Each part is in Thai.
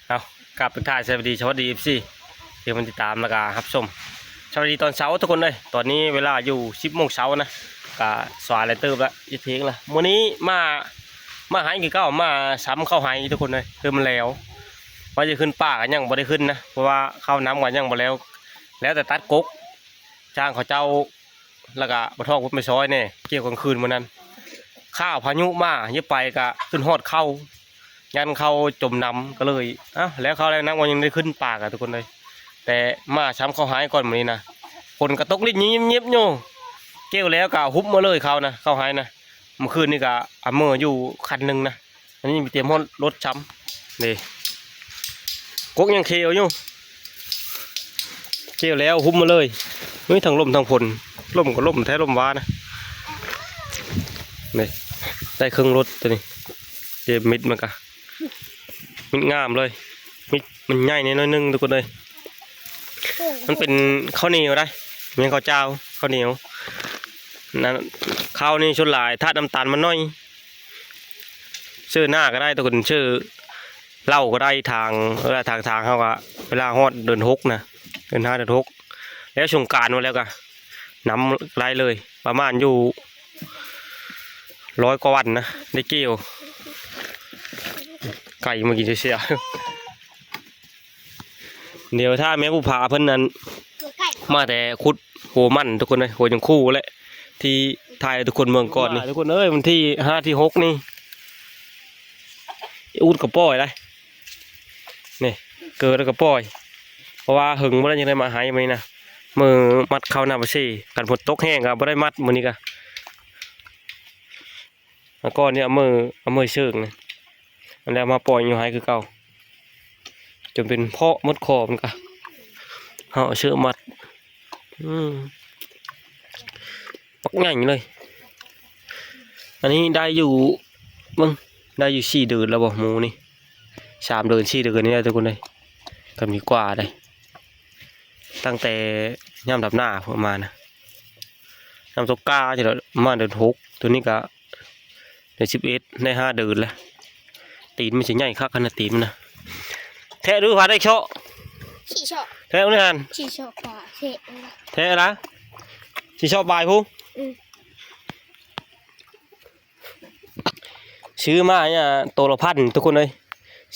เอากลับไปถ่ายสวัสดีFCเดี๋ยวมันติดตามแล้วก็รับชมสวัสดีตอนเช้าทุกคนเลยตอนนี้เวลาอยู่10 โมงเช้านะก็สว่างเลยเติบละอีเทงละวันนี้มาหายกี่เก้ามาซ้ำเข้าหายทุกคนเลยคือมันแล้วว่าจะขึ้นป่ากันยังบ่ได้ขึ้นนะเพราะว่าเข้าน้ำกันยังบ่แล้วแต่ตัดกกจ้างเขาเจ้าแล้วก็บะทอกพุทธไม่ซอยเนี่ยเกี่ยวกลางคืนวันนั้นข้าวพายุมาเยอะไปก็ขึ้นฮอดเข้ายันเข้าจมน้ำก็เลยแล้วเขาแล้วน้ำวันยังได้ขึ้นป่ากันทุกคนเลยแต่มาช้ำเขาหายก่อนวันนี้นะคนกระตกลิ้นยิ้มยิ้มโย่เกี่ยวแล้วก็ฮุบมาเลยเขานะเขาหายนะเมื่อคืนนี่ก็เมื่ออยู่คันหนึ่งนะอันนี้มีเตรียมรถช้ำนี่กกยังเคียวอยู่เกี่ยวแล้วฮุบมาเลยนี่ทั้งลมทั้งฝนลมก็ลมแท้ลมว้านะนี่ได้เครื่องรถตัวนี้เจ็บมิดมันกะมิดงามเลยมิดมันใหญ่นิดนึงทุกคนเลยมันเป็นข้าวเหนียวได้เมียงข้าวเจ้าข้าวเหนียวนั่นข้าวนี่ชุดลายธาตุน้ำตาลมันน้อยชื่อหน้าก็ได้ทุกคนชื่อเหล้าก็ได้ทางเขาก็เวลาฮอดเดิน6นะเดิน5 เดิน 6แล้วสงกรานต์มาแล้วก็น้ำไหลเลยประมาณอยู่100 กว่าวันนะได้เกี่ยวไก่มากินเสียเดี๋ยวถ้าแม่ผู้พาเพิ่นนั้นมาแต่คุดโหมันทุกคนเลยโหยังคู่แหละที่ถ่ายทุกคนเมืองก่อนนี่ทุกคนเอ้ยมันที่5 ที่ 6นี่อุดกับป้อยได้นี่เกิดแล้วกับป้อยเพราะว่าหึงไม่ได้ยังได้มาหายมันนะมือมัดเข้าหน้าไปสิกันฝนตกแห้งครับไม่ได้มัดมือนี้กันแล้วก็เนี่ยมือเชิงเนี่ยมันแล้วมาปล่อยอยู่หายคือเก่าจนเป็นเพาะมดคอมันกันห่อเชือกมัดปักง่ายเลยอันนี้ได้อยู่มึงได้อยู่4 เดือนแล้วบอกหมูนี่3 เดือน4 เดือนนี่ได้ทุกคนเลยก็มีกว่าได้ตั้งแต่ย่ำดับหน้าประมาณนะน้ำตกกาจะมาเดือน6ตัวนี้ก็เดือน11ได้5 เดือนแล้วตีนไม่ใช่ใหญ่คักขนาดตีนมันนะแท้ดูพาได้โชว์ฉี่ชอบแท้ไม่ทันฉี่ชอบป่าเทะแท้ละชีชอบบายพูซื้อมาเนี่ยตัวละ1,000ทุกคนเลย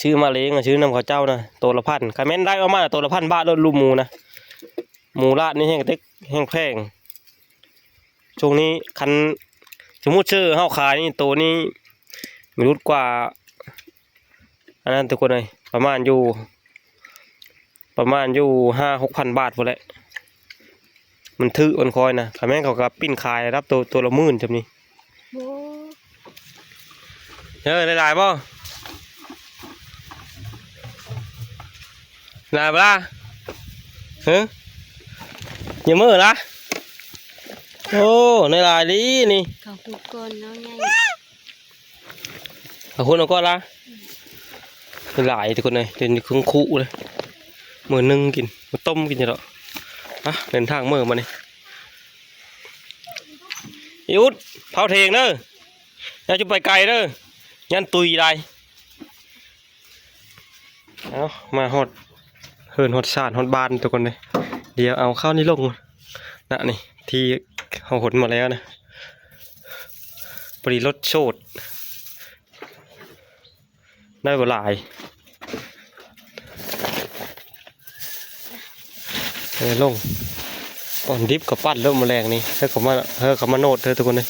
ซื้อมาเลี้ยงซื้อนำข้าวเจ้านะตัวละ1,000ใครแม่นได้เอามาตัวละ1,000 บาทรถลูกหมูนะหมูลาดนี่แห้งเต็กแห้งแพงช่วงนี้คันสมมุติชื่อเฮาขายนี่ตัวนี้ไม่รู้กว่าอันนั้นทุกคนเลยประมาณอยู่5-6,000 บาทพอแหละมันถือมันคอยนะใครแม่นเขากับปิ้นขายรับตัวละ10,000จำนี้ได้หลายป่ะหลายปะล่ะอย่ามือละโอ้ในลายนี้นี่เขาพูดก่อนแล้วไงเอาคนเอาก้อนละหลายทุกคนเลยเป็นเครื่องคู่เลยมือนึ่งกินมาต้มกินจะหรอเดินทางมือมาเนี่ยยุดเผาเทงเด้ออย่าจะไปไกลเด้อยันตุยได้เอามาหดเหินหดสาดหดบานทุกคนเลยเดี๋ยวเอาข้าวนี้ลงนะนี่ที่เอาหดมาแล้วนะปรีรสโชดได้บ่หลายลงก่อนดิบกับปั้นเริ่มมาแรงนี่เธอเขามาโนดเธอทุกคนเลย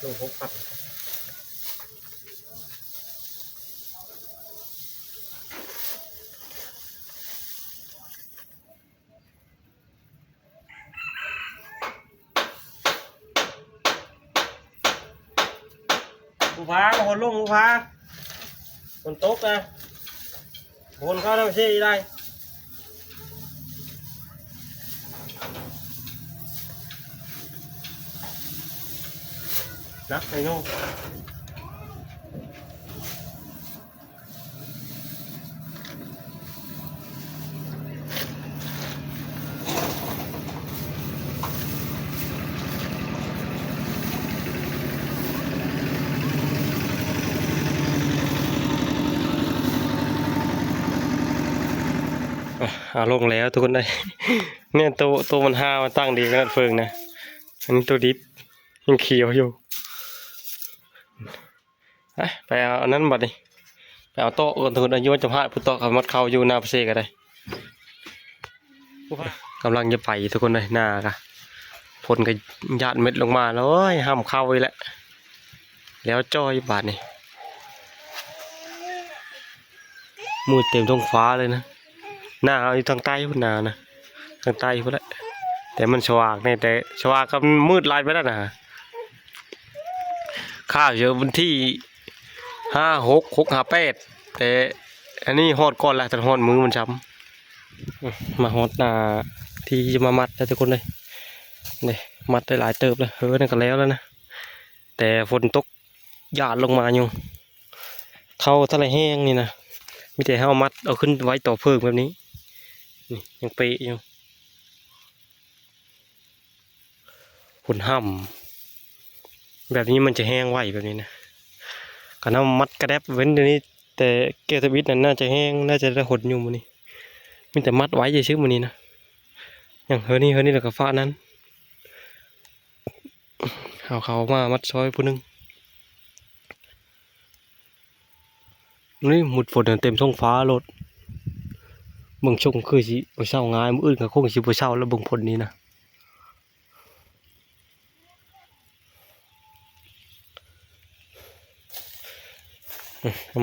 ลง6 ปัดผู้พาคนลุงผู้พาคนโต๊ะนะคนเข้าทำเช่ได้ เ นักไอ้โน่ลงแล้วทุกคนได้ เนี่ยตัวมันห้ามันตั้งดีขนาดเฟิงนะอันนี้ตัวดิบยังเขียวอยู่ไปเอาอันนั้นบัดนี้ไปเอาโต๊ะก่อนทุกคนอายุจะพาผู้โต๊ะกับมัดเข้าอยู่หน้าประเสกันได้กำลังจะไปทุกคนเลยหน้ากะฝนก็หยาดเม็ดลงมาแล้วห้ามเข้าไว้แล้วแล้วจ้อยบาดนี่มืดเต็มท้องฟ้าเลยนะหน้าอยู่ทางใต้พุ่นนานะทางใต้พุ่นแหละแต่มันสว่างเนี่ยแต่สว่างก็มืดลายไปแล้วนะข้าวเยอะวันที่5 6 8แต่อันนี้ฮอดก่อนแล้วแต่ฮอดมือมันช้ำมาฮอดหน้าที่จะมามัดแล้วทุกคนเลยนี่มัดได้หลายเติบเลยนั่นก็แล้วนะแต่ฝนตกหยาดลงมาอยู่เข้าทะเลแห้งนี่นะมีแต่ให้เอามัดเอาขึ้นไว้ต่อเพิ่งแบบนี้นี่ยังเปะอยู่ฝนห่ำแบบนี้มันจะแห้งไวแบบนี้นะการเอามัดกระแดบเว้นเดี๋ยวนี้แต่เกสบิทนั้นน่าจะแห้งน่าจะได้หดอยู่มันนี่มีแต่มัดไว้เฉยๆมันนี่นะอย่างเฮอนี่แล้วก็ฟ้านั้นเอาเขามามัดซอยผู้นึงนี่หมุดฝนเต็มท้องฟ้าโลดเบิ่งชงคือสิบ่เช้าง่ายมื้ออื่นก็คงสิบ่เช้าแล้วเบิ่งฝนนี้นะ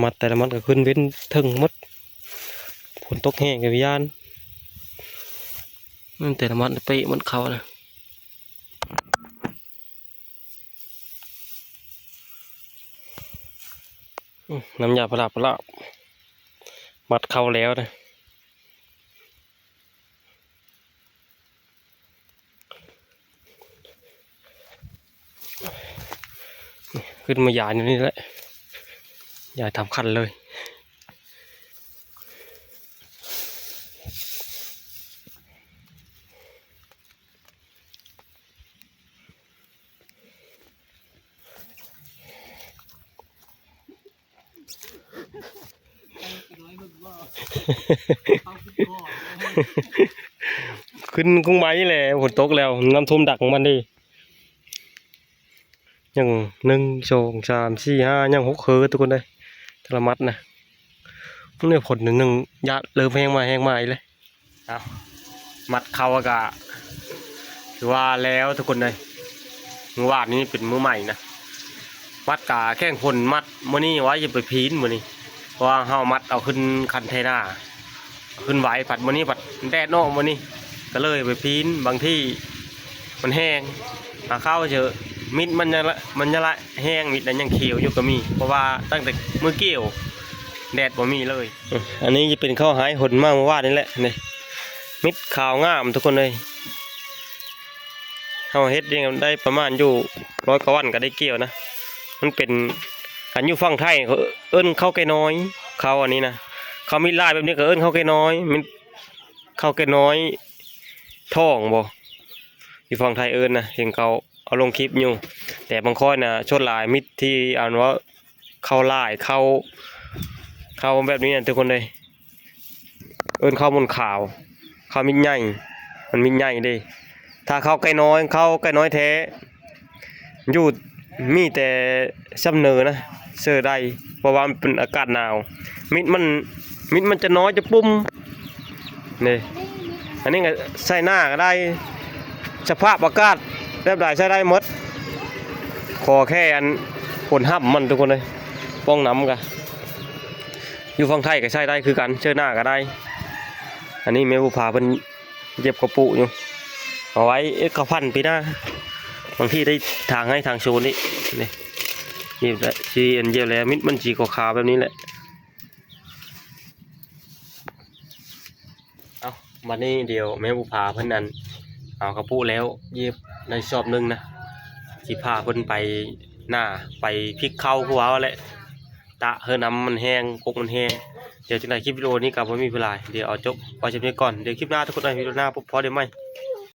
มัดแต่ละมัดก็ขึ้นเว้นถึงมัดฝนตกแห้งกับวิญญาณนั่นแต่ละมัดเปะมันเขานะน้ำยาปลามัดเข้าแล้วนะขึ้นมาหยาอยู่นี่แหละหยาทำคันเลยขึ้นกุ้งไม้แหละฝนตกแล้วน้ำท่วมดักของมันดิยัง1 2 3 4 5ยัง6ทุกคนเลยทรมัดนะนี่ผลหนึ่งยาเริ่มแห้งมาอีกเลยเอามัดเข้าอากาศถือว่าแล้วทุกคนเลยมือวาดนี้เป็นมือใหม่นะมัดกาแข้งผลมัดมื้อนี้ไว้จะไปพีนมื้อนี้เพราะว่าเฮามัดเอาขึ้นคันเทน่าขึ้นไหวผัดมื้อนี้ผัดแดดนอกมื้อนี้ก็เลยไปพีนบางที่มันแห้งเข้าเจอมิดมันจะละแห้งมิดนั้นยังเขียวอยู่ก็มีเพราะว่าตั้งแต่มือเกี่ยวแดดบ่มีเลยอันนี้จะเป็นข้าวหายหดมากเมื่อวานนี่แหละนี่มิดขาวงามทุกคนเลยเขาเฮ็ดยังได้ประมาณอยู่100 กว่าวันก็ได้เกี่ยวนะมันเป็นกันอยู่ฝั่งไทยเขาเอิ้นข้าวไก่น้อยเขาอันนี้นะเขามีลายแบบนี้ก็เอิ้นข้าวไก่น้อยมันข้าวไก่น้อยท้องบ่อยู่ฝั่งไทยเอิ้นนะเห็นเขาเอาลงคลิปอยู่แต่บางคนนะชดลายมิดที่อ่านว่าเข้าลายเข้าแบบนี้นะทุกคนเลยเอิ้นเข้าบนขาวเข้ามิดใหญ่มันมิดใหญ่ดิถ้าเข้าไก่น้อยแท้อยู่มีแต่ซ้ำเนินนะเสื้อได้เพราะว่ามันเป็นอากาศหนาวมิดมันจะน้อยจะปุ้มนี่อันนี้ก็ใส่หน้าก็ได้สภาพอากาศแบบใดใช้ได้หมดขอแค่อันผลห้ำมันทุกคนเลยป้องน้ำกันอยู่ฝั่งไทยก็ใช้ได้คือกันเชื่อหน้าก็ได้อันนี้แม่บุพาเป็นเย็บกระปุอยู่เอาไว้ข้าวพันปีหน้าบางที่ได้ทางให้ทางโซนนี่นี่แหละชีเอ็นเยลแล้วมิดมันจีกขาวแบบนี้แหละเอามานี่เดียวแม่บุพาเพิ่นนั้นเอากระปุแล้วเย็บในชอบนึงนะสีผ้าเพิ่นไป หน้าไปพลิกเข้าคือว่าแหละตะเฮอน้ำมันแห้งกกมันแห้งเดี๋ยวจังไดคลิปวิดีโอนี้ก็บ่มีเวลาเดี๋ยวเอาจบไว้เช่นนี้ก่อนเดี๋ยวคลิปหน้าทุกคนได้วิดีโอหน้าพบพอได้ไหม